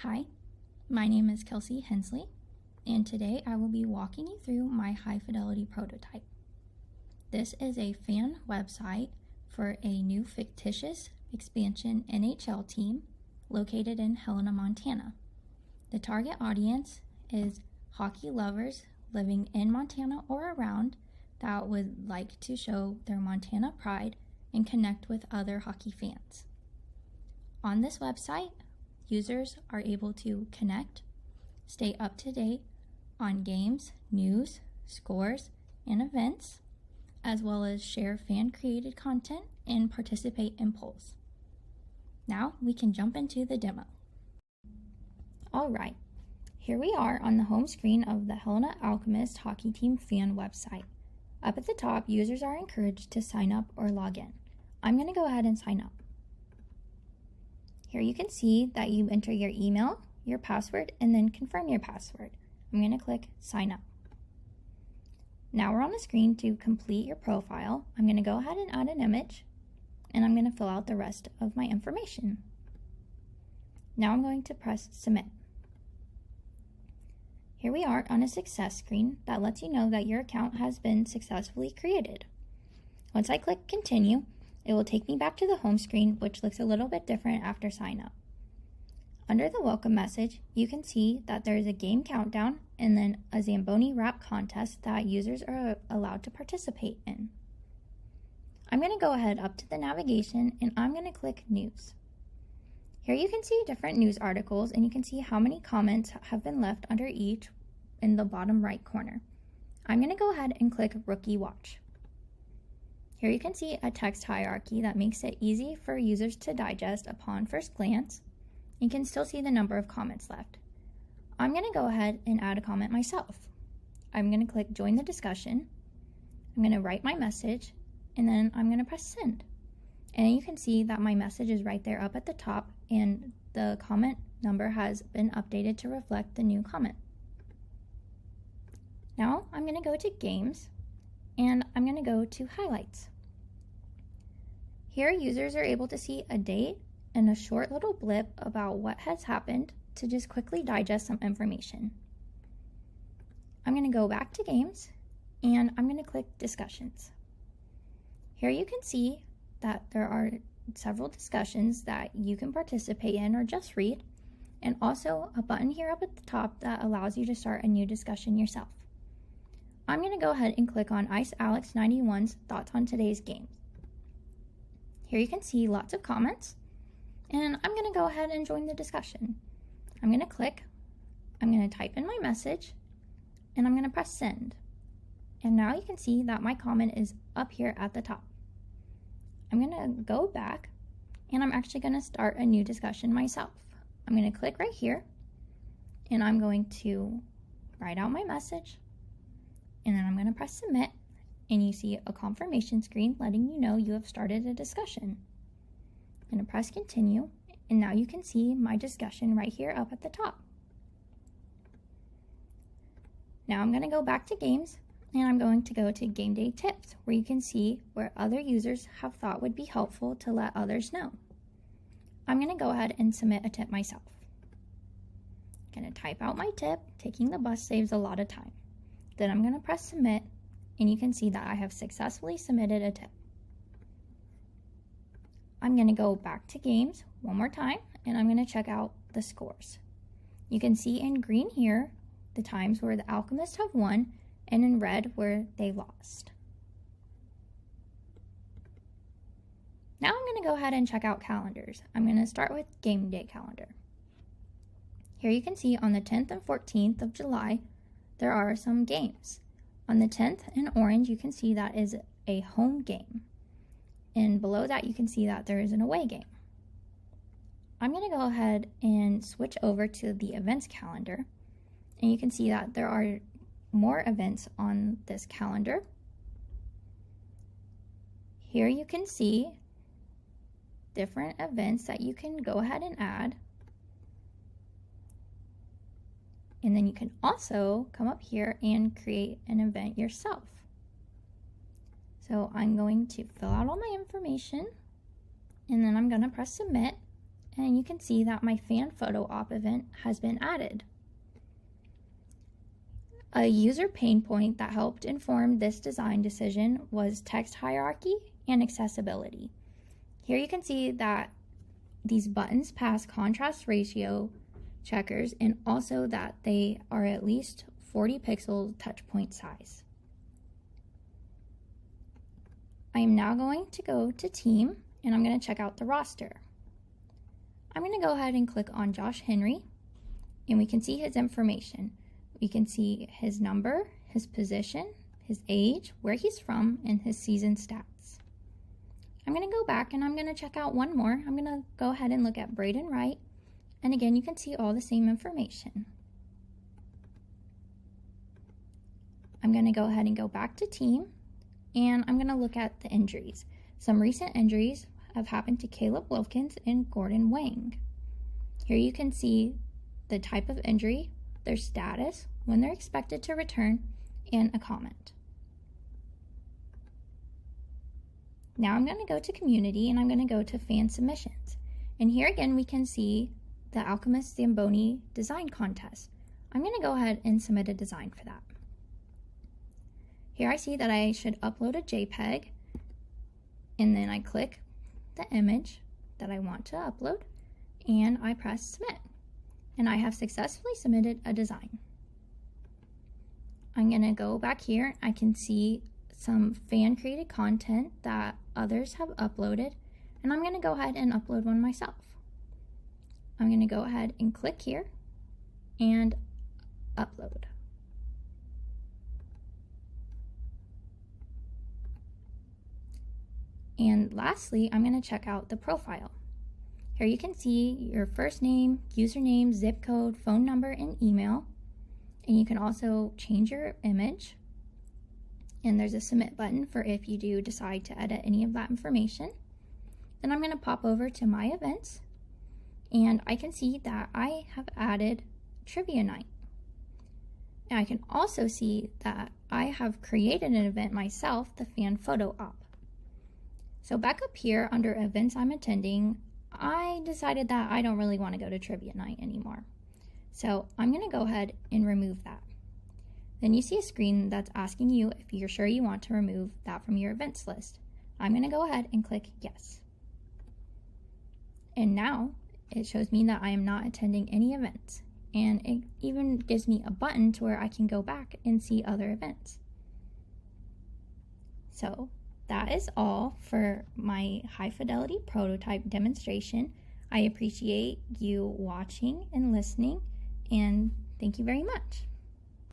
Hi, my name is Kelsey Hensley, and today I will be walking you through my High-Fidelity prototype. This is a fan website for a new fictitious expansion NHL team located in Helena, Montana. The target audience is hockey lovers living in Montana or around that would like to show their Montana pride and connect with other hockey fans. On this website, users are able to connect, stay up to date on games, news, scores, and events, as well as share fan-created content and participate in polls. Now we can jump into the demo. Alright, here we are on the home screen of the Helena Alchemist hockey team fan website. Up at the top, users are encouraged to sign up or log in. I'm going to go ahead and sign up. Here you can see that you enter your email, your password, and then confirm your password. I'm going to click sign up. Now we're on the screen to complete your profile. I'm going to go ahead and add an image, and I'm going to fill out the rest of my information. Now I'm going to press submit. Here we are on a success screen that lets you know that your account has been successfully created. Once I click continue, it will take me back to the home screen, which looks a little bit different after sign up. Under the welcome message, you can see that there is a game countdown and then a Zamboni wrap contest that users are allowed to participate in. I'm going to go ahead up to the navigation and I'm going to click news. Here you can see different news articles and you can see how many comments have been left under each in the bottom right corner. I'm going to go ahead and click Rookie Watch. Here you can see a text hierarchy that makes it easy for users to digest upon first glance. You can still see the number of comments left. I'm going to go ahead and add a comment myself. I'm going to click join the discussion. I'm going to write my message and then I'm going to press send. And you can see that my message is right there up at the top and the comment number has been updated to reflect the new comment. Now I'm going to go to games and I'm going to go to highlights. Here users are able to see a date and a short little blip about what has happened to just quickly digest some information. I'm going to go back to games and I'm going to click discussions. Here you can see that there are several discussions that you can participate in or just read, and also a button here up at the top that allows you to start a new discussion yourself. I'm going to go ahead and click on Ice Alex 91's thoughts on today's game. Here you can see lots of comments, and I'm going to go ahead and join the discussion. I'm going to click, I'm going to type in my message, and I'm going to press send. And now you can see that my comment is up here at the top. I'm going to go back, and I'm actually going to start a new discussion myself. I'm going to click right here, and I'm going to write out my message, and then I'm going to press submit. And you see a confirmation screen letting you know you have started a discussion. I'm going to press continue, and now you can see my discussion right here up at the top. Now I'm going to go back to games, and I'm going to go to game day tips, where you can see where other users have thought would be helpful to let others know. I'm going to go ahead and submit a tip myself. I'm going to type out my tip. Taking the bus saves a lot of time. Then I'm going to press submit, and you can see that I have successfully submitted a tip. I'm going to go back to games one more time, and I'm going to check out the scores. You can see in green here the times where the Alchemists have won, and in red where they lost. Now I'm going to go ahead and check out calendars. I'm going to start with game day calendar. Here you can see on the 10th and 14th of July, there are some games. On the 10th in orange, you can see that is a home game. And below that, you can see that there is an away game. I'm going to go ahead and switch over to the events calendar. And you can see that there are more events on this calendar. Here you can see different events that you can go ahead and add. And then you can also come up here and create an event yourself. So I'm going to fill out all my information, and then I'm going to press submit, and you can see that my fan photo op event has been added. A user pain point that helped inform this design decision was text hierarchy and accessibility. Here you can see that these buttons pass contrast ratio checkers and also that they are at least 40 pixel touch point size. I am now going to go to Team and I'm going to check out the roster. I'm going to go ahead and click on Josh Henry and we can see his information. We can see his number, his position, his age, where he's from, and his season stats. I'm going to go back and I'm going to check out one more. I'm going to go ahead and look at Braden Wright. And again, you can see all the same information. I'm going to go ahead and go back to Team and I'm going to look at the injuries. Some recent injuries have happened to Caleb Wilkins and Gordon Wang. Here you can see the type of injury, their status, when they're expected to return, and a comment. Now I'm going to go to Community and I'm going to go to Fan Submissions. And here again we can see the Alchemists Zamboni Design Contest. I'm going to go ahead and submit a design for that. Here I see that I should upload a JPEG, and then I click the image that I want to upload and I press Submit. And I have successfully submitted a design. I'm going to go back here. I can see some fan created content that others have uploaded, and I'm going to go ahead and upload one myself. I'm going to go ahead and click here and upload. And lastly, I'm going to check out the profile. Here you can see your first name, username, zip code, phone number, and email. And you can also change your image. And there's a submit button for if you do decide to edit any of that information. Then I'm going to pop over to my events. And I can see that I have added Trivia Night. And I can also see that I have created an event myself, the Fan Photo Op. So back up here under events I'm attending, I decided that I don't really want to go to Trivia Night anymore. So I'm going to go ahead and remove that. Then you see a screen that's asking you if you're sure you want to remove that from your events list. I'm going to go ahead and click yes. And now it shows me that I am not attending any events. And it even gives me a button to where I can go back and see other events. So that is all for my high-fidelity prototype demonstration. I appreciate you watching and listening, and thank you very much.